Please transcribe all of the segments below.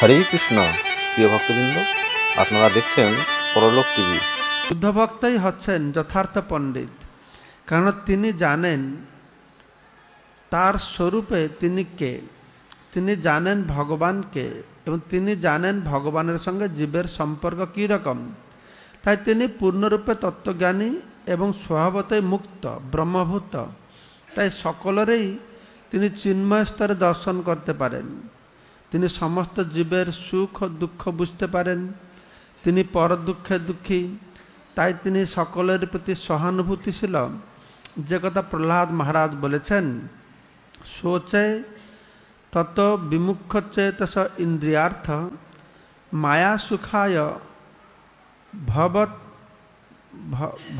হরে কৃষ্ণ। প্রিয় ভক্তবৃন্দ, আপনারা দেখছেন পরলোক টিভি। শুদ্ধ ভক্তই হচ্ছেন যথার্থ পণ্ডিত, কারণ তিনি জানেন তার স্বরূপে তিনি কে, তিনি জানেন ভগবানকে এবং তিনি জানেন ভগবানের সঙ্গে জীবের সম্পর্ক কী রকম। তাই তিনি পূর্ণরূপে তত্ত্বজ্ঞানী এবং স্বভাবতই মুক্ত ব্রহ্মভূত। তাই সকলেরই তিনি চিন্ময় স্তরে দর্শন করতে পারেন। তিনি সমস্ত জীবের সুখ ও দুঃখ বুঝতে পারেন। তিনি পর দুঃখে দুঃখী, তাই তিনি সকলের প্রতি সহানুভূতিশীল। যে কথা প্রহ্লাদ মহারাজ বলেছেন, সোচে তত বিমুখ চেতস ইন্দ্রিয়ার্থ মায়া সুখায়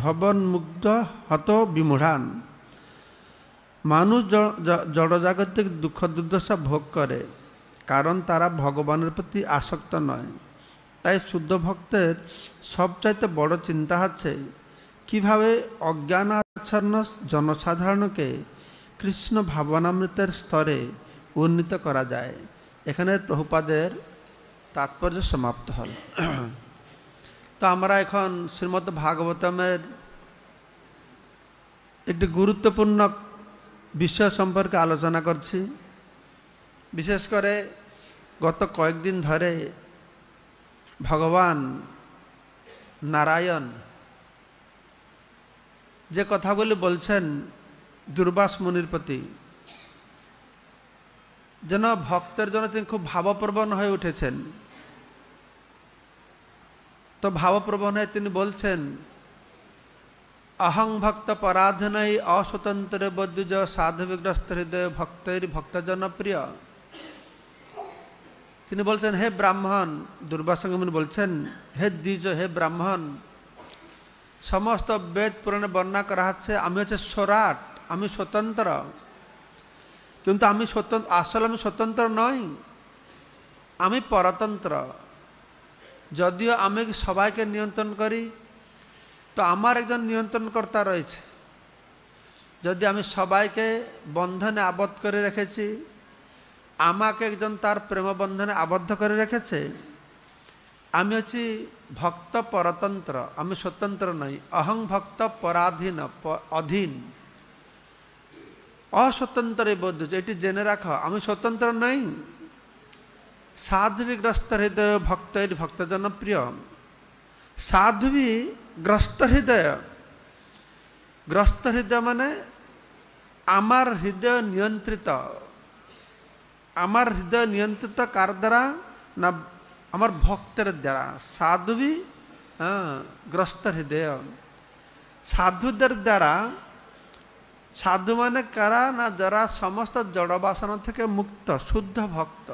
ভবন্মুগ্ধ হত বিমূঢ়ান। মানুষ জড়জাগতিক দুঃখ দুর্দশা ভোগ করে, কারণ তারা ভগবানের প্রতি আসক্ত নয়। তাই শুদ্ধ ভক্তের সবচাইতে বড় চিন্তা হচ্ছে কিভাবে অজ্ঞানাচ্ছন্ন জনসাধারণকে কৃষ্ণ ভাবনামৃতের স্তরে উন্নীত করা যায়। এখানে প্রভুপাদের তাৎপর্য সমাপ্ত হল। তো আমরা এখন শ্রীমদ্ ভাগবতমের একটি গুরুত্বপূর্ণ বিষয় সম্পর্কে আলোচনা করছি। বিশেষ করে গত কয়েকদিন ধরে ভগবান নারায়ণ যে কথাগুলি বলছেন দুর্বাস মুনির প্রতি, যেন ভক্তের জন্য তিনি খুব ভাবপ্রবণ হয়ে উঠেছেন। তো ভাবপ্রবণ হয়ে তিনি বলছেন, অহং ভক্ত পরাধনৈ অস্বতন্ত্র বদ্যুজ সাধুবিগ্রস্ত হৃদয় ভক্তৈর ভক্তজন প্রিয়। তিনি বলছেন, হে ব্রাহ্মণ, দুর্বাসা মুনি বলছেন, হে দ্বিজ, হে ব্রাহ্মণ, সমস্ত বেদ পুরাণে বর্ণনা করা হচ্ছে আমি হচ্ছে স্বরাট, আমি স্বতন্ত্র। কিন্তু আমি আসলে আমি স্বতন্ত্র নই, আমি পরতন্ত্র। যদিও আমি সবাইকে নিয়ন্ত্রণ করি, তো আমার একজন নিয়ন্ত্রণকর্তা রয়েছে। যদি আমি সবাইকে বন্ধনে আবদ্ধ করে রেখেছি, আমাকে একজন তার প্রেমবন্ধনে আবদ্ধ করে রেখেছে। আমি হচ্ছি ভক্ত পরতন্ত্র, আমি স্বতন্ত্র নই। অহং ভক্ত পরাধীন, অধীন, অস্বতন্ত্র বোধ। এটি জেনে রাখো, আমি স্বতন্ত্র নই। সাধুবিগ্রস্ত হৃদয় ভক্তৈর ভক্তজন প্রিয়। সাধুবি গ্রস্ত হৃদয়, গ্রস্ত হৃদয় মানে আমার হৃদয় নিয়ন্ত্রিত। আমার হৃদয় নিয়ন্ত্রিত কার দ্বারা? না, আমার ভক্তের দ্বারা। সাধুবি গ্রস্ত হৃদয়, সাধুদের দ্বারা। সাধু মানে কারা? না, যারা সমস্ত জড়বাসনা থেকে মুক্ত শুদ্ধ ভক্ত,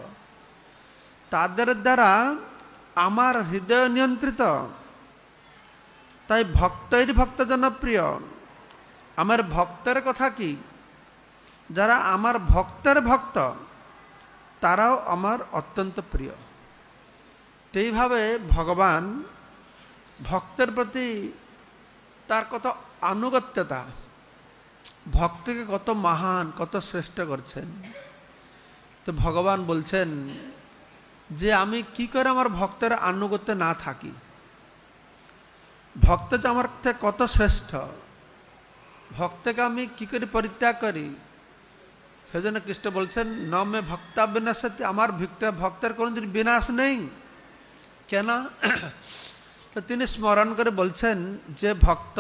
তাদের দ্বারা আমার হৃদয় নিয়ন্ত্রিত। তাই ভক্তৈর ভক্তজন প্রিয়। আমার ভক্তের কথা কি? যারা আমার ভক্তের ভক্ত, তারাও আমার অত্যন্ত প্রিয়। এইভাবে ভগবান ভক্তের প্রতি তার কত আনুগত্যতা, ভক্তকে কত মহান, কত শ্রেষ্ঠ করছেন। তো ভগবান বলছেন যে আমি কি করে আমার ভক্তের আনুগত্যে না থাকি। ভক্ত যে আমার থেকে কত শ্রেষ্ঠ, ভক্তকে আমি কি করে পরিত্যাগ করি। সেজন্য কৃষ্ণ বলছেন, ন মে ভক্তা বিনাশতি, আমার ভক্তের কোনোদিন বিনাশ নেই। কেন? তো তিনি স্মরণ করে বলছেন, যে ভক্ত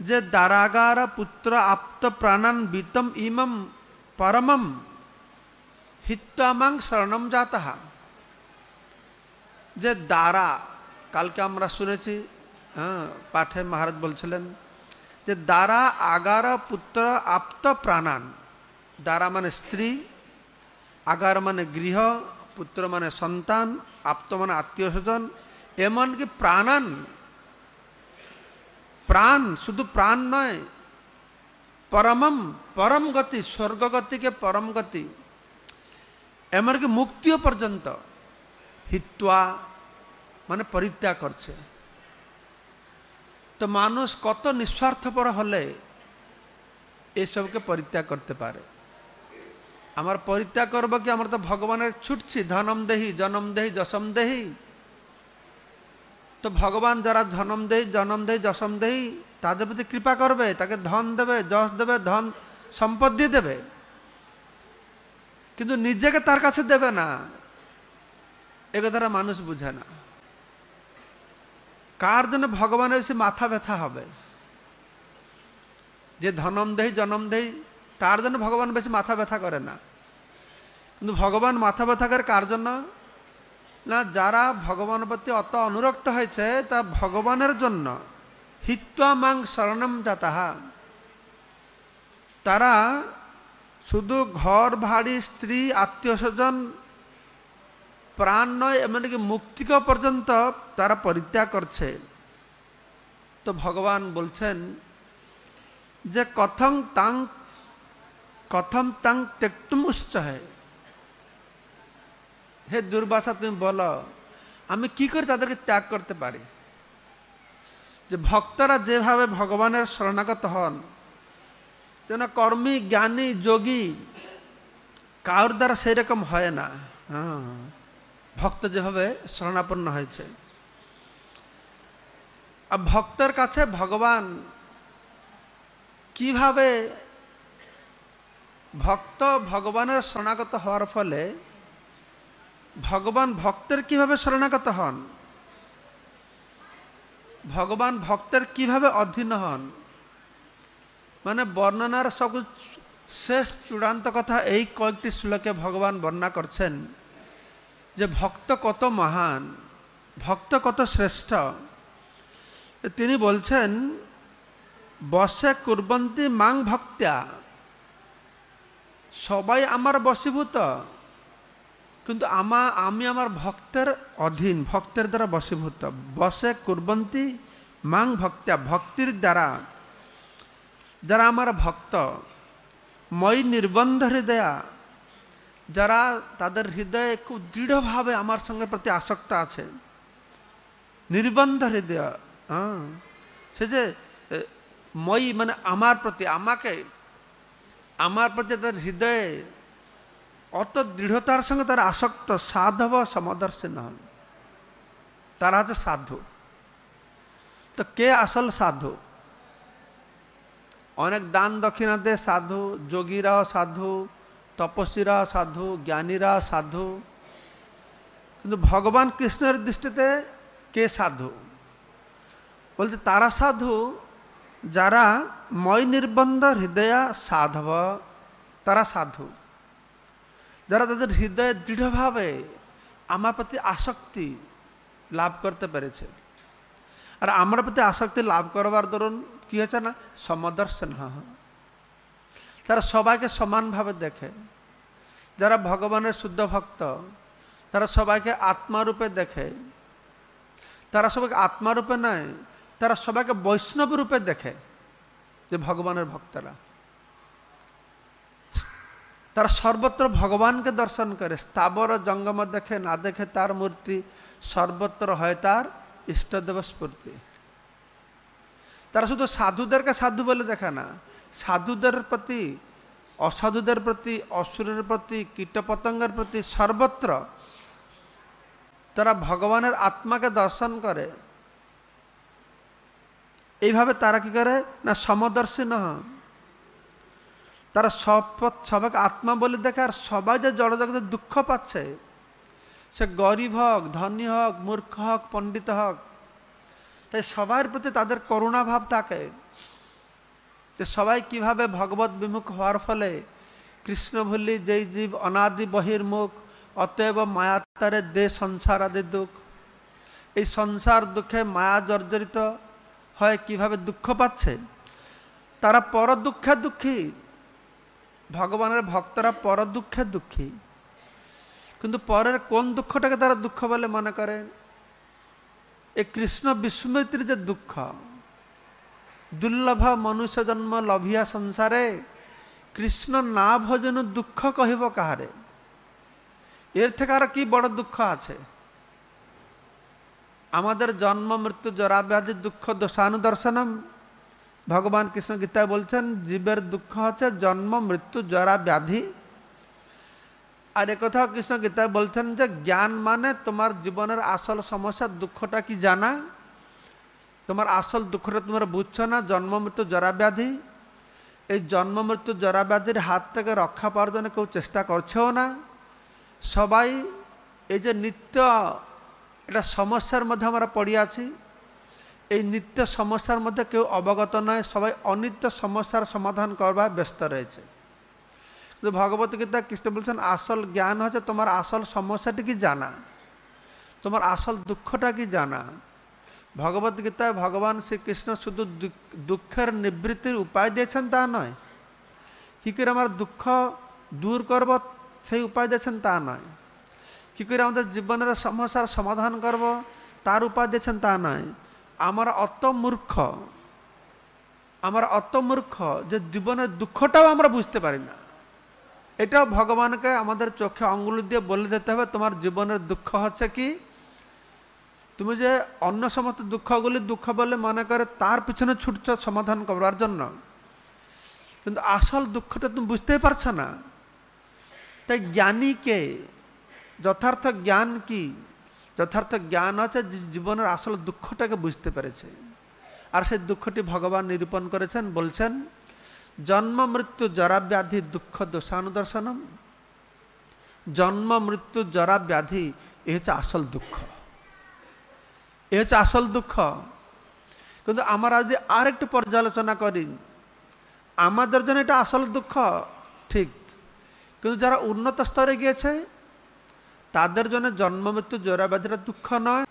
যে দারাগার পুত্র আপ্ত প্রাণান বিতম ইমম পরমম হিত্বামাং শরণম জাতহা। যে দ্বারা, কালকে আমরা শুনেছি পাঠে মহারাজ বলছিলেন যে দ্বারা আগার পুত্র আপ্ত প্রাণান। দ্বারা মানে স্ত্রী, আগার মানে গৃহ, পুত্র মানে সন্তান, আপ্ত মানে আত্মীয় স্বজন, এমনকি প্রাণান, প্রাণ, শুধু প্রাণ নয়, পরমম, পরম গতি, স্বর্গগতিকে পরম গতি, এমনকি মুক্তিও পর্যন্ত হিত্বা মানে পরিত্যাগ করছে। তো মানুষ কত নিঃস্বার্থপর হলে এসবকে পরিত্যাগ করতে পারে। আমার পরিত্যাগ করব কি? আমরা তো ভগবানের ছুটছি, ধনম দেহি জনম দেহি যশম দেহি। তো ভগবান যারা ধনম দেহি জনম দেহি যশম দেহি তাদের প্রতি কৃপা করবে, তাকে ধন দেবে, যশ দেবে, ধন সম্পদ দিয়ে দেবে, কিন্তু নিজেকে তার কাছে দেবে না। এ কথাটা মানুষ বুঝে না। কার জন্য ভগবানের বেশি মাথা ব্যথা হবে? যে ধনম দেহি জনম দেহি তার জন্য ভগবান বেশি মাথা ব্যথা করে না। কিন্তু ভগবান মাথা ব্যথা করে কার জন্য? না, যারা ভগবানের প্রতি অত অনুরক্ত হয়েছে তা ভগবানের জন্য। হিত্বা মাং শরণম জাতাহা, তারা শুধু ঘর বাড়ি স্ত্রী আত্মীয় স্বজন প্রাণ নয়, এমনকি মুক্তিকে পর্যন্ত তারা পরিত্যাগ করছে। তো ভগবান বলছেন যে কথম তাং ত্যক্তুম উচ্চহে, হে দুর্বাসা তুমি বলো আমি কি করে তাদেরকে ত্যাগ করতে পারি? যে ভক্তরা যেভাবে ভগবানের শরণাগত হন, যেন কর্মী জ্ঞানী যোগী কারোর দ্বারা সেই রকম হয় না। ভক্ত যেভাবে শরণাপন্ন হয়েছে, আর ভক্তের কাছে ভগবান কিভাবে, ভক্ত ভগবানের শরণাগত হওয়ার ফলে ভগবান ভক্তের কিভাবে শরণাগত হন, ভগবান ভক্তের কিভাবে অধীন হন, মানে বর্ণনার সব শেষ চূড়ান্ত কথা এই কয়েকটি শ্লোকে ভগবান বর্ণনা করছেন যে ভক্ত কত মহান, ভক্ত কত শ্রেষ্ঠ। তিনি বলছেন বশে কুর্বন্তি মাং ভক্ত্যা, সবাই আমার বশীভূত, কিন্তু আমি আমার ভক্তের অধীন, ভক্তের দ্বারা বশীভূত। বশে কুর্বন্তি মাং ভক্ত্যা, ভক্তির দ্বারা যারা আমার ভক্ত। মই নির্বন্ধ হৃদয়া, যারা তাদের হৃদয়ে খুব দৃঢ়ভাবে আমার সঙ্গে প্রতি আসক্ত আছে। নির্বন্ধ হৃদয়, সে যে মই মানে আমার প্রতি, আমার প্রতি তাদের হৃদয়ে অত দৃঢ়তার সঙ্গে তারা আসক্ত। সাধব সমদর্শী নন, তারা হচ্ছে সাধু। তো কে আসল সাধু? অনেক দান দক্ষিণা দেয় সাধু, যোগীরাও সাধু, তপস্বীরা সাধু, জ্ঞানীরা সাধু, কিন্তু ভগবান কৃষ্ণের দৃষ্টিতে কে সাধু? বলছে তারা সাধু যারা মই নির্বন্ধ হৃদয়া সাধব, তারা সাধু যারা তাদের হৃদয়ে দৃঢ়ভাবে আমার প্রতি আসক্তি লাভ করতে পেরেছে। আর আমার প্রতি আসক্তি লাভ করবার দরুন কি হয়েছে না, সমদর্শন। তারা সবাইকে সমানভাবে দেখে। যারা ভগবানের শুদ্ধ ভক্ত তারা সবাইকে আত্মারূপে দেখে। তারা সবাইকে আত্মারূপে নয়, তারা সবাইকে বৈষ্ণব রূপে দেখে। যে ভগবানের ভক্তরা তারা সর্বত্র ভগবানকে দর্শন করে। স্থাবর জঙ্গম দেখে না দেখে তার মূর্তি, সর্বত্র হয় তার ইষ্টদেব স্ফূর্তি। তারা শুধু সাধুদেরকে সাধু বলে দেখে না, সাধুদের প্রতি, অসাধুদের প্রতি, অসুরের প্রতি, কীটপতঙ্গের প্রতি সর্বত্র তারা ভগবানের আত্মাকে দর্শন করে। এইভাবে তারা কি করে না, সমদর্শী নয়। তারা সবাইকে আত্মা বলে দেখে। আর সবাই যে জড়জগতে দুঃখ পাচ্ছে, সে গরিব হোক, ধনী হোক, মূর্খ হোক, পণ্ডিত হোক, তাই সবার প্রতি তাদের করুণাভাব থাকে। যে সবাই কিভাবে ভগবত বিমুখ হওয়ার ফলে কৃষ্ণ ভুলি যেই জীব অনাদি বহির্মুখ, অতএব মায়াতারে দে সংসার আদি দুঃখ। এই সংসার দুঃখে মায়া জর্জরিত হয় কিভাবে দুঃখ পাচ্ছে, তারা পর দুঃখে দুঃখী। ভগবানের ভক্তরা পর দুঃখে দুঃখী, কিন্তু পরের কোন দুঃখটাকে তারা দুঃখ বলে মনে করে? এই কৃষ্ণ বিস্মৃতির যে দুঃখ, দুর্লভ মনুষ্য জন্ম লভিয়া সংসারে, কৃষ্ণ না ভজন দুঃখ কহিব কাহারে। এর থেকে আর কি বড় দুঃখ আছে? আমাদের জন্ম মৃত্যু জরা ব্যাধি দুঃখ দোষানুদর্শনম। ভগবান কৃষ্ণ গীতায় বলছেন জীবের দুঃখ হচ্ছে জন্ম মৃত্যু জরা ব্যাধি আর একথা কৃষ্ণ গীতায় বলছেন যে জ্ঞান মানে তোমার জীবনের আসল সমস্যা দুঃখটা কি জানা, তোমার আসল দুঃখটা তোমরা বুঝছো না, জন্ম মৃত্যু জরা ব্যাধি। এই জন্ম মৃত্যু জরা ব্যাধির হাত থেকে রক্ষা পাওয়ার জন্য কেউ চেষ্টা করছেও না। সবাই এই যে নিত্য এটা সমস্যার মধ্যে আমরা পড়ে আছি, এই নিত্য সমস্যার মধ্যে কেউ অবগত নয়, সবাই অনিত্য সমস্যার সমাধান করবার ব্যস্ত রয়েছে। কিন্তু ভগবত গীতা কৃষ্ণ বলছেন আসল জ্ঞান হচ্ছে তোমার আসল সমস্যাটি কি জানা, তোমার আসল দুঃখটা কি জানা। ভগবত গীতায় ভগবান শ্রীকৃষ্ণ শুধু দুঃখের নিবৃত্তির উপায় দিয়েছেন তা নয়, কী করে আমার দুঃখ দূর করব সেই উপায় দিয়েছেন তা নয়, কী করে আমাদের জীবনের সমস্যার সমাধান করব তার উপায় দিয়েছেন তা নয়। আমরা অত মূর্খ যে জীবনের দুঃখটাও আমরা বুঝতে পারি না। এটাও ভগবানকে আমাদের চোখে আঙ্গুল দিয়ে বলে দিতে হবে তোমার জীবনের দুঃখ হচ্ছে কি। তুমি যে অন্য সমস্ত দুঃখগুলি দুঃখ বলে মনে করে তার পিছনে ছুটছ সমাধান করবার জন্য, কিন্তু আসল দুঃখটা তুমি বুঝতেই পারছো না। তাই জ্ঞানীকে যথার্থ জ্ঞান কি, যথার্থ জ্ঞান হচ্ছে জীবনের আসল দুঃখটাকে বুঝতে পেরেছে। আর সেই দুঃখটি ভগবান নিরূপণ করেছেন, বলছেন জন্ম মৃত্যু জরা ব্যাধি দুঃখ দোষানুদর্শনম। জন্ম মৃত্যু জরা ব্যাধি এ হচ্ছে আসল দুঃখ, এ হচ্ছে আসল দুঃখ। কিন্তু আমরা যদি আরেকটু পর্যালোচনা করি, আমাদের জন্য এটা আসল দুঃখ ঠিক, কিন্তু যারা উন্নত স্তরে গিয়েছে তাদের জন্য জন্ম মৃত্যু জরা ব্যাধিটা দুঃখ নয়।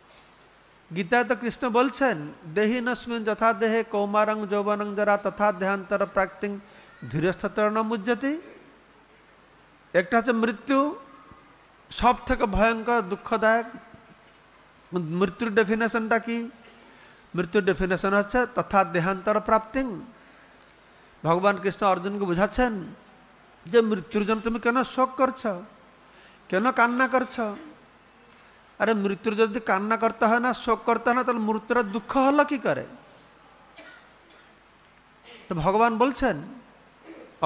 গীতায় তো কৃষ্ণ বলছেন দেহিনস্মিন যথা দেহে কৌমারং যৌবনং জরা তথা দেহান্তর প্রাক্তিং ধীরস্থতরণ মুজ্জতি। একটা হচ্ছে মৃত্যু, সব থেকে ভয়ঙ্কর দুঃখদায়ক। মৃত্যুর ডেফিনেশনটা কি? মৃত্যুর ডেফিনেশন হচ্ছে তথা দেহান্তর প্রাপ্তিং। ভগবান কৃষ্ণ অর্জুনকে বোঝাচ্ছেন যে মৃত্যুর জন্য তুমি কেন শোক করছ, কেন কান্না করছ? আরে মৃত্যুর যদি কান্না করতে হয় না, শোক করতে হয় না, তাহলে মৃত্যুর দুঃখ হলো কি করে? তো ভগবান বলছেন,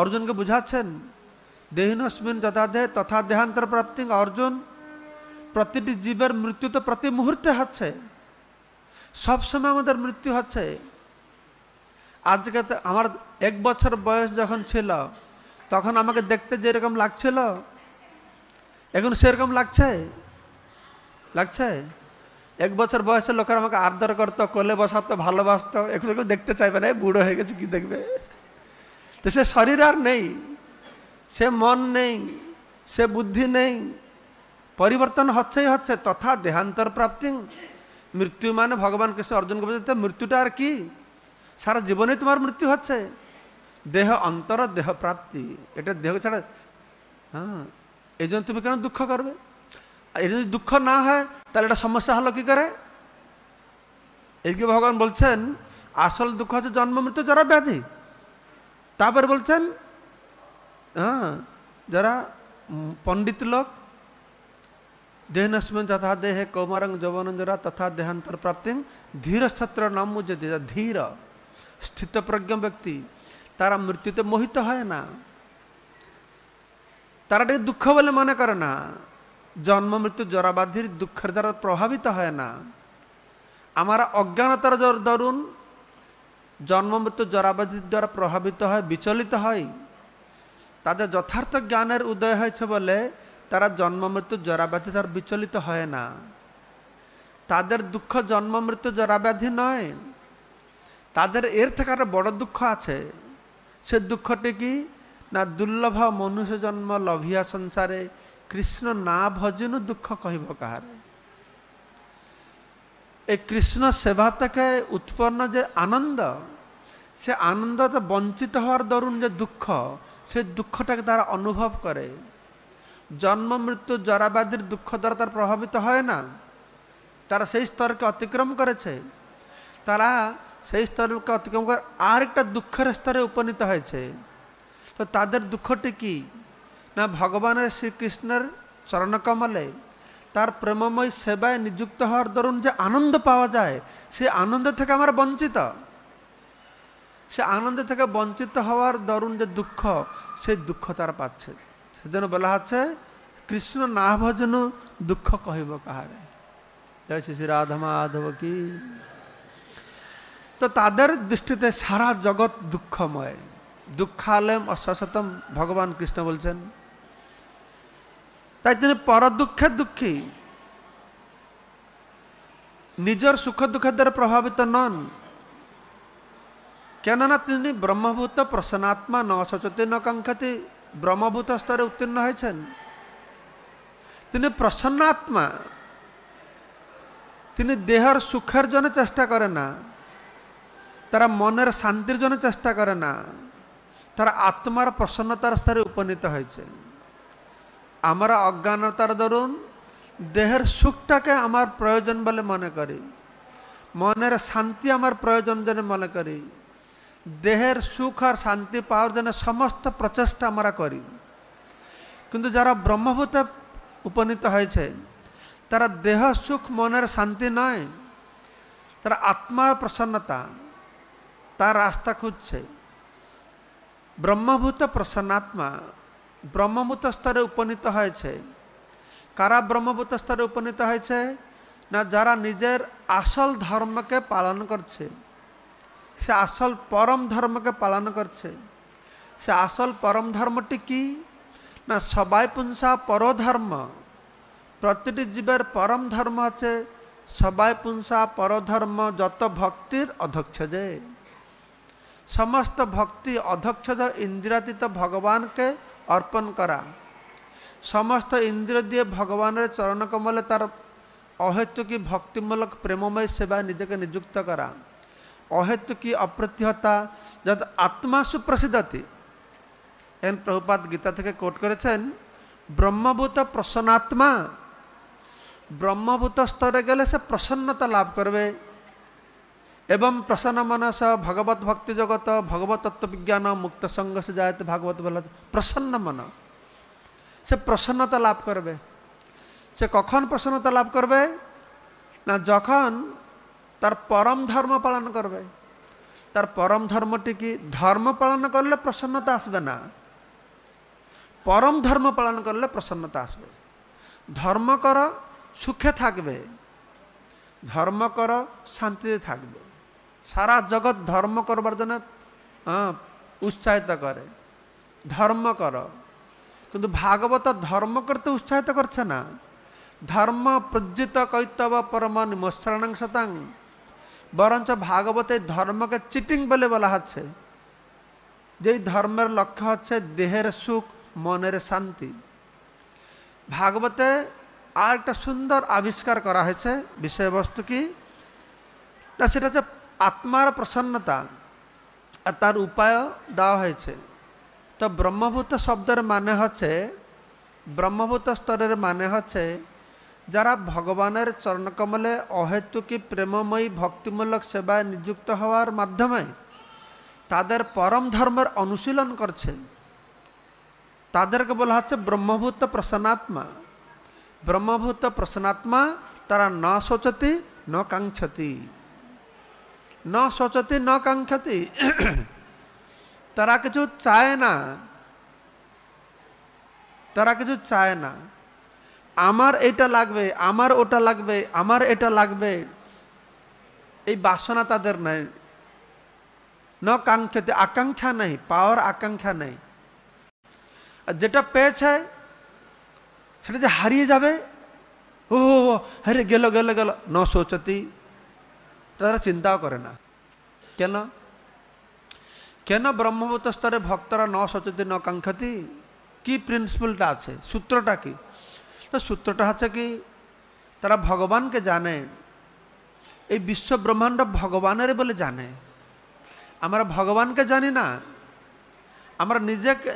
অর্জুনকে বুঝাচ্ছেন দেহিনস্মিন যথা দেহ তথা দেহান্তর প্রাপ্তি। অর্জুন, প্রতিটি জীবের মৃত্যু তো প্রতি মুহূর্তে হচ্ছে, সবসময় আমাদের মৃত্যু হচ্ছে। আজকে আমার 1 বছর বয়স যখন ছিল তখন আমাকে দেখতে যেরকম লাগছিল এখন সেরকম লাগছে? 1 বছর বয়সের লোকের আমাকে আদর করতো, কোলে বসাতো, ভালোবাসতো, এখন কেউ দেখতে চাইবে না, বুড়ো হয়ে গেছে কি দেখবে? তো সে শরীর আর নেই, সে মন নেই, সে বুদ্ধি নেই, পরিবর্তন হচ্ছেই হচ্ছে। তথা দেহান্তর প্রাপ্তি। মৃত্যু মানে ভগবান কৃষ্ণ অর্জুনকে বলতে মৃত্যুটা আর কি, সারা জীবনেই তোমার মৃত্যু হচ্ছে। দেহ অন্তর দেহ প্রাপ্তি, এটা দেহ ছাড়া। হ্যাঁ, এই জন্য তুমি কেন দুঃখ করবে? এই যদি দুঃখ না হয় তাহলে এটা সমস্যা হলো কি করে? এইদিকে ভগবান বলছেন আসল দুঃখ হচ্ছে জন্ম মৃত্যু জরা ব্যাধি। তারপরে বলছেন হ্যাঁ, যারা পণ্ডিত লোক দেহনস্মিন তথা দেহে কৌমারং যৌবনং জরা তথা দেহান্তর প্রাপ্তি ধীরস্থত্র নাম মুজ্জতি। ধীর স্থিতপ্রজ্ঞ ব্যক্তি তারা মৃত্যুতে মোহিত হয় না, তারা এটা দুঃখ বলে মনে করে না, জন্ম মৃত্যু জরাবাধির দুঃখের দ্বারা প্রভাবিত হয় না। আমরা অজ্ঞানতার দরুন জন্ম মৃত্যু জরাবাধির দ্বারা প্রভাবিত হয়, বিচলিত হয়। তাদের যথার্থ জ্ঞানের উদয় হয়েছে বলে তারা জন্ম মৃত্যু জরাব্যাধি দ্বারা বিচলিত হয় না। তাদের দুঃখ জন্ম মৃত্যু জরাব্যাধি নয়, তাদের এর থেকে আরো বড় দুঃখ আছে। সে দুঃখটি কি না, দুর্লভ মনুষ্য জন্ম লভিয়া সংসারে কৃষ্ণ না ভজনু দুঃখ কহিব কাহারে। এই কৃষ্ণ সেবা থেকে উৎপন্ন যে আনন্দ, সে আনন্দতে বঞ্চিত হওয়ার দরুন যে দুঃখ, সে দুঃখটাকে তারা অনুভব করে। জন্ম মৃত্যু জরাব্যাধির দুঃখ দ্বারা তারা প্রভাবিত হয় না, তারা সেই স্তরকে অতিক্রম করেছে। তারা সেই স্তরকে অতিক্রম করে আরেকটা দুঃখের স্তরে উপনীত হয়েছে। তো তাদের দুঃখটি কি না, ভগবানের শ্রীকৃষ্ণের চরণকমলে তার প্রেমময় সেবায় নিযুক্ত হওয়ার দরুন যে আনন্দ পাওয়া যায়, সে আনন্দ থেকে আমরা বঞ্চিত। সে আনন্দ থেকে বঞ্চিত হওয়ার দরুন যে দুঃখ, সেই দুঃখ তারা পাচ্ছে। সেজন্য বলা হচ্ছে কৃষ্ণ না ভজন দুঃখ কহিব কাহারে। জয় শ্রী রাধা মাধব কি। তো তাদের দৃষ্টিতে সারা জগৎ দুঃখময়, দুঃখালয়ম অশাশ্বতম ভগবান কৃষ্ণ বলছেন। তাই তিনি পর দুঃখের দুঃখী, নিজের সুখ দুঃখের দ্বারা প্রভাবিত নন। কেননা তিনি ব্রহ্মভূত প্রসন্নাত্মা, ন শোচতি ন কাঙ্ক্ষতি, ব্রহ্মভূত স্তরে উত্তীর্ণ হয়েছেন। তিনি প্রসন্নাত্মা, তিনি দেহের সুখের জন্য চেষ্টা করে না, তারা মনের শান্তির জন্য চেষ্টা করে না, তারা আত্মার প্রসন্নতার স্তরে উপনীত হয়েছে। আমরা অজ্ঞানতার দরুন দেহের সুখটাকে আমার প্রয়োজন বলে মনে করি, মনের শান্তি আমার প্রয়োজন জন্য মনে করি, দেহের সুখ আর শান্তি পাওয়ার জন্য সমস্ত প্রচেষ্টা আমরা করি। কিন্তু যারা ব্রহ্মভূতে উপনীত হয়েছে তারা দেহ সুখ মনের শান্তি নয়, তারা আত্মার প্রসন্নতা, তার রাস্তা খুঁজছে। ব্রহ্মভূত প্রসন্নাত্মা ব্রহ্মভূত স্তরে উপনীত হয়েছে। কারা ব্রহ্মভূত স্তরে উপনীত হয়েছে? না যারা নিজের আসল ধর্মকে পালন করছে, সে আসল পরম ধর্মকে পালন করছে। সে আসল পরম ধর্মটি কি? না সবাই পুংসা পরধর্ম। প্রতিটি জীবের পরম ধর্ম আছে সবাই পুংসা পরধর্ম, যত ভক্তির অধক্ষজে। সমস্ত ভক্তি অধক্ষজ ইন্দ্রিয়াতীত ভগবানকে অর্পণ করা, সমস্ত ইন্দ্রিয় দিয়ে ভগবানের চরণকমলে তার অহেতুকি ভক্তিমূলক প্রেমময় সেবায় নিজেকে নিযুক্ত করা। অহেতুকি অপ্রতিহতা যত আত্মা সুপ্রসিদ্ধতি। এন প্রভুপাদ গীতা থেকে কোট করেছেন, ব্রহ্মভূত প্রসন্নাত্মা, ব্রহ্মভূত স্তরে গেলে সে প্রসন্নতা লাভ করবে। এবং প্রসন্ন মনস ভগবত ভক্তি জগত ভগবত তত্ত্ববিজ্ঞান মুক্ত সঙ্গ সে যায়তে ভাগবত বলা। প্রসন্ন মন, সে প্রসন্নতা লাভ করবে। সে কখন প্রসন্নতা লাভ করবে? না যখন তার পরম ধর্ম পালন করবে। তার পরম ধর্মটি কি? ধর্ম পালন করলে প্রসন্নতা আসবে না, পরম ধর্ম পালন করলে প্রসন্নতা আসবে। ধর্ম কর সুখে থাকবে, ধর্ম কর শান্তিতে থাকবে। সারা জগৎ ধর্ম করবার জন্য উৎসাহিত করে, ধর্ম কর। কিন্তু ভাগবত ধর্ম করতে উৎসাহিত করছে না। ধর্ম প্রজ্জিত কৈতব পরম নিমস্রণং শতাং, বরঞ্চ ভাগবতে ধর্মকে চিটিং বলে বলা হচ্ছে। যেই ধর্মের লক্ষ্য হচ্ছে দেহের সুখ মনের শান্তি। ভাগবতে আর একটা সুন্দর আবিষ্কার করা হয়েছে। বিষয়বস্তু কি? না সেটা হচ্ছে আত্মার প্রসন্নতা, আর তার উপায় দেওয়া হয়েছে। তো ব্রহ্মভূত শব্দের মানে হচ্ছে, ব্রহ্মভূত স্তরের মানে হচ্ছে যারা ভগবানের চরণকমলে অহেতুকি প্রেমময়ী ভক্তিমূলক সেবায় নিযুক্ত হওয়ার মাধ্যমে তাদের পরম ধর্মের অনুশীলন করছে, তাদেরকে বলা হচ্ছে ব্রহ্মভূত প্রসন্নাত্মা। ব্রহ্মভূত প্রসন্নাত্মা তারা ন শোচতি ন কাঙ্ক্ষতি, ন শোচতি ন কাঙ্ক্ষতি। তারা কিছু চায় না, তারা কিছু চায় না। আমার এটা লাগবে, আমার ওটা লাগবে, আমার এটা লাগবে, এই বাসনা তাদের নাই। ন কাঙ্ক্ষতি, আকাঙ্ক্ষা নেই, পাওয়ার আকাঙ্ক্ষা নেই। আর যেটা পেয়েছে সেটা যে হারিয়ে যাবে, ও হরে গেল গেল গেল, ন শোচতি, তারা চিন্তাও করে না। কেন? কেন ব্রহ্মভূত স্তরে ভক্তরা ন শোচতি ন কাঙ্ক্ষতি? কি প্রিন্সিপালটা আছে, সূত্রটা কি? তো সূত্রটা হচ্ছে কি, তারা ভগবানকে জানে, এই বিশ্ব ব্রহ্মাণ্ড ভগবানের বলে জানে। আমরা ভগবানকে জানি না, আমরা নিজেকে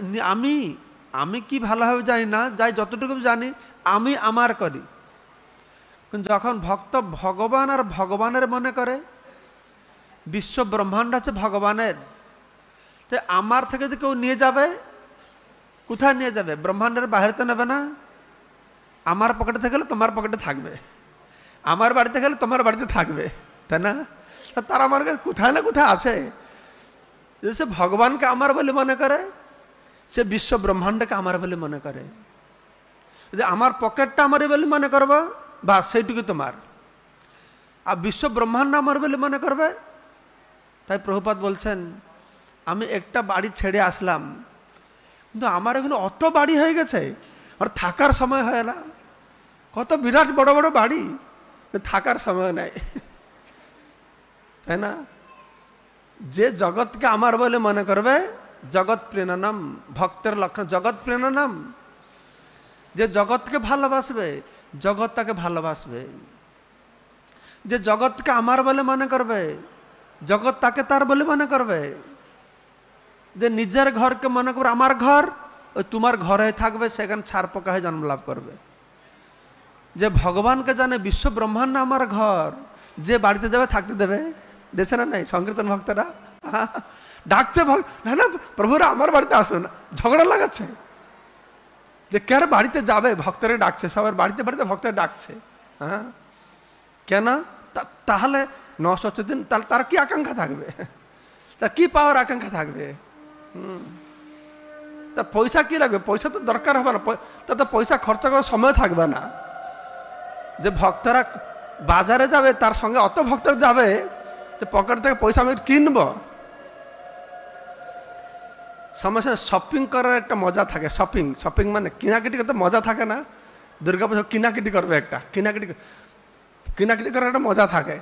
আমি কি ভালোভাবে জানি না, যাই যতটুকু জানি আমি আমার করি। কিন্তু যখন ভক্ত ভগবান আর ভগবানের মনে করে, বিশ্ব ব্রহ্মাণ্ড হচ্ছে ভগবানের, তো আমার থেকে যদি কেউ নিয়ে যাবে, কোথায় নিয়ে যাবে? ব্রহ্মাণ্ডের বাইরে তো নেবে না। আমার পকেটে থেকে গেলে তোমার পকেটে থাকবে, আমার বাড়িতে গেলে তোমার বাড়িতে থাকবে, তাই না? তার আমার কাছে কোথায় না কোথায় আছে। সে ভগবানকে আমার বলে মনে করে, সে বিশ্ব ব্রহ্মাণ্ডকে আমার বলে মনে করে। যে আমার পকেটটা আমার বলে মনে করবে, বা সেইটুকু তোমার, আর বিশ্ব ব্রহ্মাণ্ড আমার বলে মনে করবে। তাই প্রভুপাদ বলছেন, আমি একটা বাড়ি ছেড়ে আসলাম, কিন্তু আমার এখানে অত বাড়ি হয়ে গেছে, আর থাকার সময় হয় না। কত বিরাট বড় বড় বাড়ি, থাকার সময় নাই, তাই না? যে জগৎকে আমার বলে মনে করবে, জগৎ প্রেরণাম, ভক্তের লক্ষণ জগৎ প্রেরণাম। যে জগৎকে ভালোবাসবে, জগৎ তাকে ভালোবাসবে। যে জগৎকে আমার বলে মনে করবে, জগৎ তাকে তার বলে মনে করবে। যে নিজের ঘরকে মনে করবে আমার ঘর, ওই তোমার ঘরে থাকবে, সেখানে ছাড় পোকা হয়ে জন্ম লাভ করবে। যে ভগবানকে জানে বিশ্ব ব্রহ্মাণ্ড আমার ঘর, যে বাড়িতে যাবে থাকতে দেবে। দেখছে না নাই সংকীর্তন ভক্তরা ডাকছে, না না প্রভুরা আমার বাড়িতে আসুন, ঝগড়া লাগাচ্ছে যে কার বাড়িতে যাবে, ভক্তরা ডাকছে, সবার বাড়িতে বাড়িতে ভক্তরা ডাকছে। হ্যাঁ, কেন? তাহলে 914 দিন তাহলে তার কি আকাঙ্ক্ষা থাকবে, তার কি পাওয়ার আকাঙ্ক্ষা থাকবে? তার পয়সা কি লাগবে? পয়সা তো দরকার হবে না, তার তো পয়সা খরচ করার সময় থাকবে না। যে ভক্তরা বাজারে যাবে, তার সঙ্গে অত ভক্ত যাবে, পকেট থেকে পয়সা আমি কিনবো। সমস্যা শপিং করার একটা মজা থাকে। শপিং শপিং মানে কেনাকাটি করতে মজা থাকে না? দুর্গা পুজো কিনাকাটি করবে, একটা কিনাকাটি করার একটা মজা থাকে।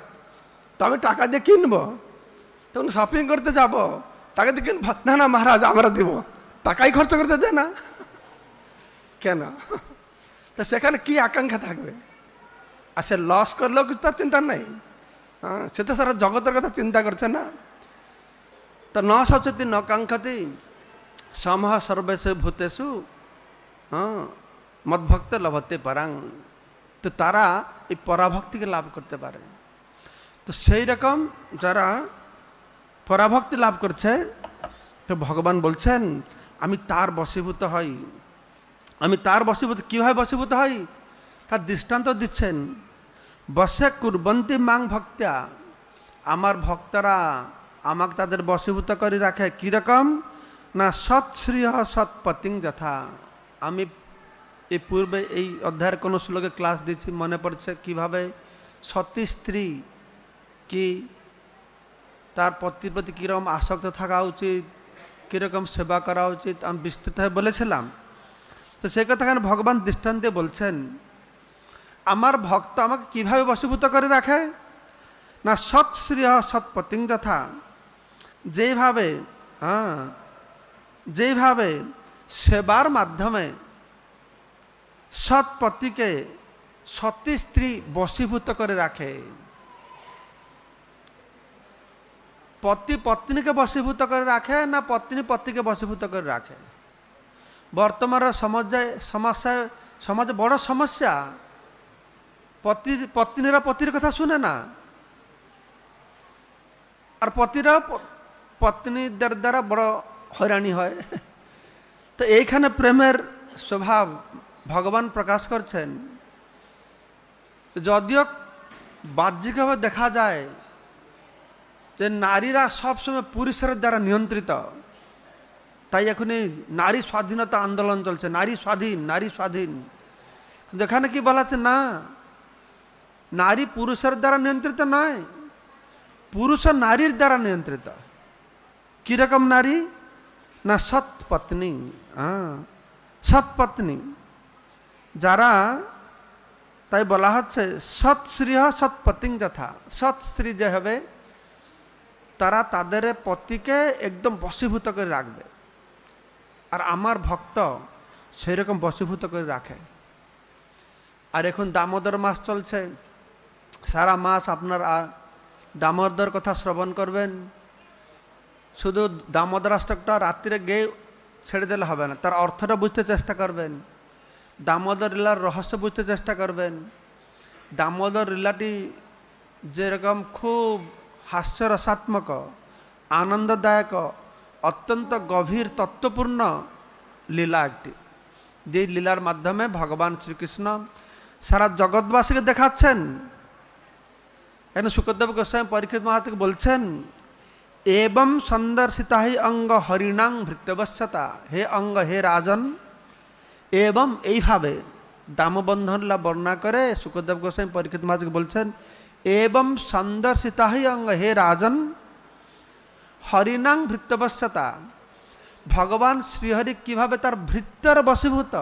তো আমি টাকা দিয়ে কিনবো, তখন শপিং করতে যাব, টাকা দিয়ে কিনবো, না না মহারাজ আমরা দিব, টাকাই খরচ করতে দেয় না কেন? তো সেখানে কি আকাঙ্ক্ষা থাকবে? আর সে লস করলেও কিন্তু তার চিন্তা নেই। হ্যাঁ, সে তো সারা জগতের কথা চিন্তা করছে না। তো ন সচেতি ন কাঙ্ক্ষতি সমহ সর্বেষু ভূতেষু মদভক্ত লভতে পরাং। তো তারা এই পরাভক্তিকে লাভ করতে পারে। তো সেই রকম যারা পরাভক্তি লাভ করছে, তো ভগবান বলছেন আমি তার বশীভূত হই। আমি তার বশীভূত, কীভাবে বশীভূত হই তার দৃষ্টান্ত দিচ্ছেন। বশে কুর্বন্তি মাং ভক্ত্যা, আমার ভক্তরা আমাকে তাদের বশীভূত করে রাখে। কীরকম না সৎশ্রীয় সৎপতিং যথা। আমি এই পূর্বে এই অধ্যায়ের কোনো শ্লোকে ক্লাস দিয়েছি, মনে পড়ছে কিভাবে সতী স্ত্রী কি তার পতির প্রতি কীরকম আসক্ত থাকা উচিত, কীরকম সেবা করা উচিত, আমি বিস্তৃতভাবে বলেছিলাম। তো সেই কথাখানে ভগবান দৃষ্টান্তে বলছেন আমার ভক্ত আমাকে কিভাবে বশীভূত করে রাখে না সৎশ্রীয় সৎপতিং যথা। যেইভাবে সেবার মাধ্যমে সৎপতিকে সতী স্ত্রী বশীভূত করে রাখে। পতি পত্নীকে বশীভূত করে রাখে না পত্নী পতিকে বশীভূত করে রাখে? বর্তমানের সমাজে বড় সমস্যা, পত্নীরা পতির কথা শুনে না, আর পতিরা পত্নীদের দ্বারা বড় হয়রানি হয়। তো এইখানে প্রেমের স্বভাব ভগবান প্রকাশ করছেন। যদিও বাহ্যিকভাবে দেখা যায় যে নারীরা সবসময় পুরুষের দ্বারা নিয়ন্ত্রিত, তাই এখনই নারী স্বাধীনতা আন্দোলন চলছে, নারী স্বাধীন, নারী স্বাধীন। কিন্তু এখানে কি বলা আছে না, নারী পুরুষের দ্বারা নিয়ন্ত্রিত নয়, পুরুষ নারীর দ্বারা নিয়ন্ত্রিত। কিরকম নারী না সৎপত্নী। সৎপত্নী যারা, তাই বলা হচ্ছে সৎশ্রী সৎপতিং যথা। সৎ স্ত্রী যে হবে তারা তাদের পতিকে একদম বশীভূত করে রাখবে, আর আমার ভক্ত সেই রকম বশীভূত করে রাখে। আর এখন দামোদর মাস চলছে, সারা মাস আপনার দামোদর কথা শ্রবণ করবেন। শুধু দামোদরাষ্টকটা রাত্রিরে গিয়ে ছেড়ে দিলে হবে না, তার অর্থটা বুঝতে চেষ্টা করবেন, দামোদর লীলার রহস্য বুঝতে চেষ্টা করবেন। দামোদর লীলাটি যেরকম খুব হাস্যরসাত্মক, আনন্দদায়ক, অত্যন্ত গভীর তত্ত্বপূর্ণ লীলা একটি, যে লীলার মাধ্যমে ভগবান শ্রীকৃষ্ণ সারা জগৎবাসীকে দেখাচ্ছেন। এখানে শুকদেব গোস্বামী পরীক্ষিত মহারাজকে বলছেন এবং সন্দর্শিতা হি অঙ্গ হরিণাং ভৃত্যবশ্যতা। হে অঙ্গ, হে রাজন, এবং এইভাবে দামবন্ধন লীলা বর্ণনা করে সুখদেব গোস্বামী পরীক্ষিত মহারাজকে বলছেন, এবং সন্দর্শিতা হি অঙ্গ, হে রাজন, হরিণাং ভৃত্যবশ্যতা, ভগবান শ্রীহরি কিভাবে তার ভৃত্যর বশীভূত,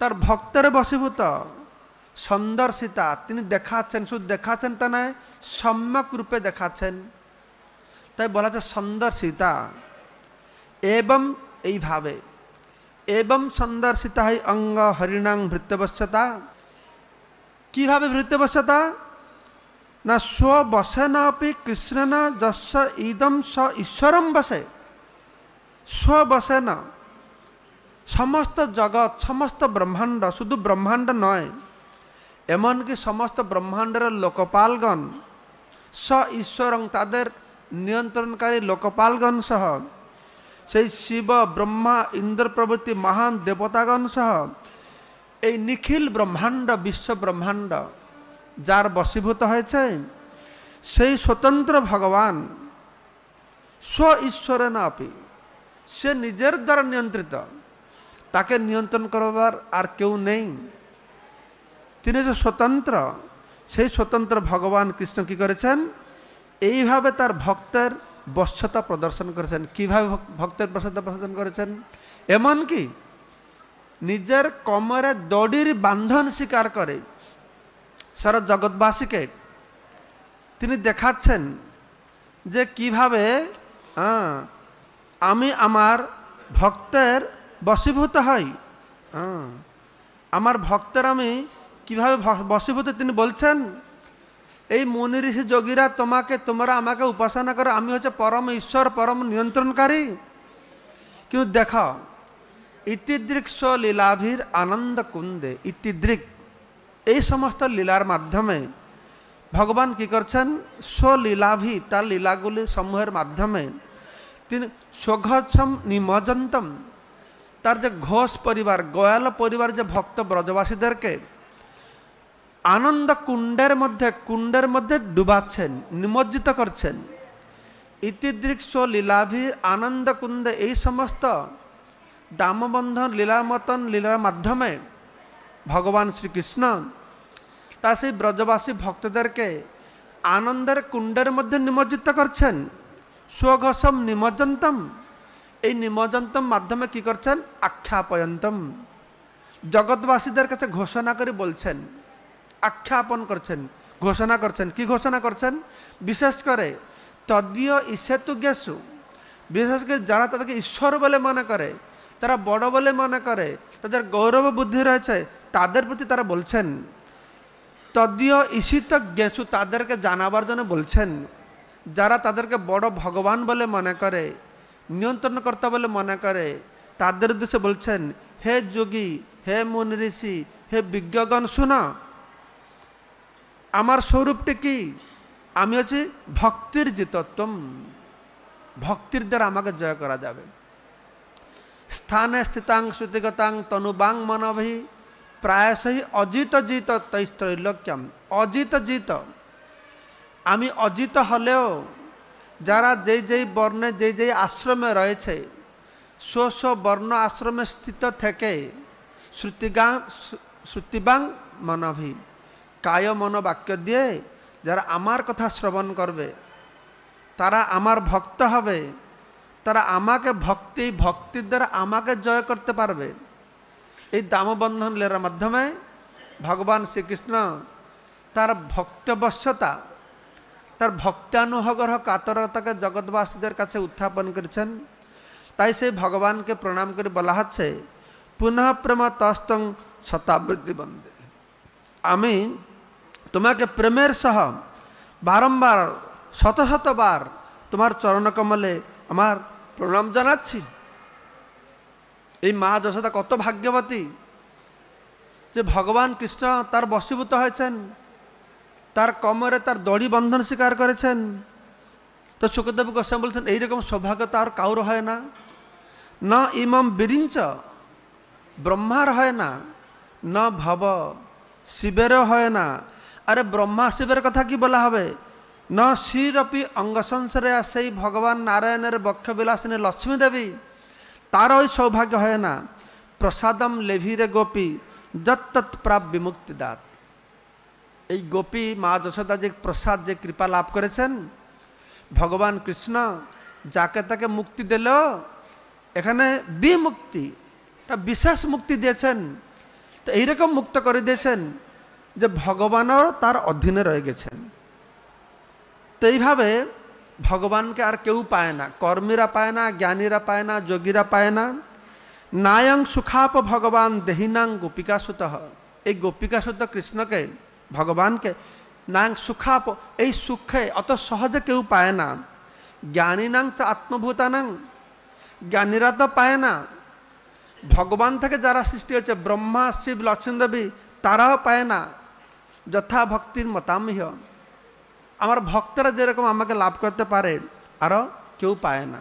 তার ভক্তের বশীভূত, সন্দর্শিতা তিনি দেখাচ্ছেন, শুধু দেখাচ্ছেন তা নয়, সম্যক রূপে দেখাচ্ছেন, তাই বলা আছে সন্দর্শিতা। এবং এইভাবে, এবং সন্দর্শিতা হি অঙ্গ হরিণাং ভৃত্যবশ্যতা, কিভাবে ভৃত্যবশ্যতা না স্ববশেন অপি কৃষ্ণেন যস্য ইদম স ঈশ্বরম বসে, স্ববশেন সমস্ত জগৎ, সমস্ত ব্রহ্মাণ্ড, শুধু ব্রহ্মাণ্ড নয়, এমনকি সমস্ত ব্রহ্মাণ্ডের লোকপালগণ, স ঈশ্বরং তাদের নিয়ন্ত্রণকারী লোকপালগণ সহ, সেই শিব ব্রহ্মা ইন্দ্র প্রভৃতি মহান দেবতাগণ সহ এই নিখিল ব্রহ্মাণ্ড, বিশ্ব ব্রহ্মাণ্ড যার বশীভূত হয়েছে সেই স্বতন্ত্র ভগবান, স্ব ঈশ্বরেন আপি, সে নিজের দ্বারা নিয়ন্ত্রিত, তাকে নিয়ন্ত্রণ করবার আর কেউ নেই, তিনি যে স্বতন্ত্র, সেই স্বতন্ত্র ভগবান কৃষ্ণ কি করেছেন, এইভাবে তার ভক্তের বশ্যতা প্রদর্শন করেছেন। কিভাবে ভক্তের বশ্যতা প্রদর্শন করেছেন, এমনকি নিজের কোমরে দড়ির বান্ধন স্বীকার করে সারা জগৎবাসীকে তিনি দেখাচ্ছেন যে কিভাবে আমি আমার ভক্তের বশীভূত হই, আমার ভক্তের আমি কিভাবে বশীভূত তিনি বলছেন, এই মুনি ঋষি যোগীরা তোমরা আমাকে উপাসনা করো, আমি হচ্ছে পরম ঈশ্বর, পরম নিয়ন্ত্রণকারী। কিন্তু দেখ, ইতিদৃক লীলাভীর আনন্দ কুন্দে, ইতিদৃক এই সমস্ত লীলার মাধ্যমে ভগবান কি করছেন, স্বলীলাভি তার লীলাগুলি সমূহের মাধ্যমে তিনি স্বঘোষম নিমজ্জন্তম, তার যে ঘোষ পরিবার, গোয়াল পরিবার যে ভক্ত ব্রজবাসীদেরকে আনন্দ কুণ্ডের মধ্যে ডুবাচ্ছেন, নিমজ্জিত করছেন। ইতিদৃক্ষ লীলাভি আনন্দ কুণ্ডে, এই সমস্ত দামবন্ধন লীলামতন লীলার মাধ্যমে ভগবান শ্রীকৃষ্ণ তার সেই ব্রজবাসী ভক্তদেরকে আনন্দের কুণ্ডের মধ্যে নিমজ্জিত করছেন। স্বঘোষম নিমজ্জন্তম, এই নিমজ্জন্তম মাধ্যমে কি করছেন, আখ্যাপয়ন্তম, জগৎবাসীদের কাছে ঘোষণা করে বলছেন, আখ্যাপন করছেন, ঘোষণা করছেন। কি ঘোষণা করছেন, বিশেষ করে তদীয় ঈশেতু জ্ঞেসু, বিশেষ করে যারা তাদেরকে ঈশ্বর বলে মনে করে, তারা বড় বলে মনে করে, তাদের গৌরব বুদ্ধি রয়েছে, তাদের প্রতি তারা বলছেন। তদীয় ঈশিত জ্ঞেসু, তাদেরকে জানাবার জন্য বলছেন, যারা তাদেরকে বড় ভগবান বলে মনে করে, নিয়ন্ত্রণকর্তা বলে মনে করে, তাদের উদ্দেশ্যে বলছেন, হে যোগী, হে মুনি ঋষি, হে বিজ্ঞগণ, শোনো আমার স্বরূপটি কি, আমি হচ্ছি ভক্তির জিতত্বম, ভক্তির দ্বারা আমাকে জয় করা যাবে। স্থানে স্থিতাং শ্রুতিগতাং তনুবাং মনভি প্রায়শই অজিত জিত তৈস্ত্রৈলোক্যম, অজিত জিত, আমি অজিত হলেও যারা যেই বর্ণে যেই আশ্রমে রয়েছে, স্ব বর্ণ আশ্রমে স্থিত থেকে শ্রুতিবাং মনভি, কায় মন বাক্য দিয়ে যারা আমার কথা শ্রবণ করবে, তারা আমার ভক্ত হবে, তারা আমাকে ভক্তির দ্বারা আমাকে জয় করতে পারবে। এই দামবন্ধন লীলার মাধ্যমে ভগবান শ্রীকৃষ্ণ তার ভক্তবশ্যতা, তার ভক্তানুগ্রহ কাতরতাকে জগৎবাসীদের কাছে উত্থাপন করেছেন। তাই সেই ভগবানকে প্রণাম করে বলা হচ্ছে, পুনঃ প্রেম তস্তং শতাবৃত্তি বন্দে, আমি তোমাকে প্রেমের সহ বারংবার শতবার তোমার চরণকমলে আমার প্রণাম জানাচ্ছি। এই মা যশোদা কত ভাগ্যবতী যে ভগবান কৃষ্ণ তার বশীভূত হয়েছেন, তার কমরে তার দড়ি বন্ধন স্বীকার করেছেন। তো সুখদেব গোস্বামী বলছেন, এইরকম সৌভাগ্য তার কাউর হয় না, ন ইমম বিরিঞ্চ, ব্রহ্মার হয় না, ন ভব শিবেরও হয় না। আরে ব্রহ্মা শিবের কথা কি বলা হবে, ন শিরপি অঙ্গসংসরে, সেই ভগবান নারায়ণের বক্ষবিলাসিনী লক্ষ্মী দেবী, তার ওই সৌভাগ্য হয় না। প্রসাদম লেভিরে গোপী যত্তৎ প্রাপ বিমুক্তিদাত। এই গোপী মা যশোদা যে প্রসাদ, যে কৃপা লাভ করেছেন, ভগবান কৃষ্ণ যাকে তাকে মুক্তি দিল, এখানে বিমুক্তি, একটা বিশেষ মুক্তি দিয়েছেন। তো এইরকম মুক্ত করে দিয়েছেন যে ভগবানও তার অধীনে রয়ে গেছেন। তো এইভাবে ভগবানকে আর কেউ পায় না, কর্মীরা পায় না, জ্ঞানীরা পায় না, যোগীরা পায় না। নায়ং সুখাপ ভগবান দেহিনাং গোপিকাসুত। এই গোপিকাসুত কৃষ্ণকে, ভগবানকে নায়ং সুখাপ, এই সুখে অত সহজে কেউ পায় না। জ্ঞানীনাং চ আত্মভূতানাং, জ্ঞানীরা তো পায় না। ভগবান থেকে যারা সৃষ্টি হয়েছে, ব্রহ্মা, শিব, লক্ষ্মী দেবী, তারাও পায় না। যথা ভক্তির মতামহ, আমার ভক্তরা যেরকম আমাকে লাভ করতে পারে, আরও কেউ পায় না।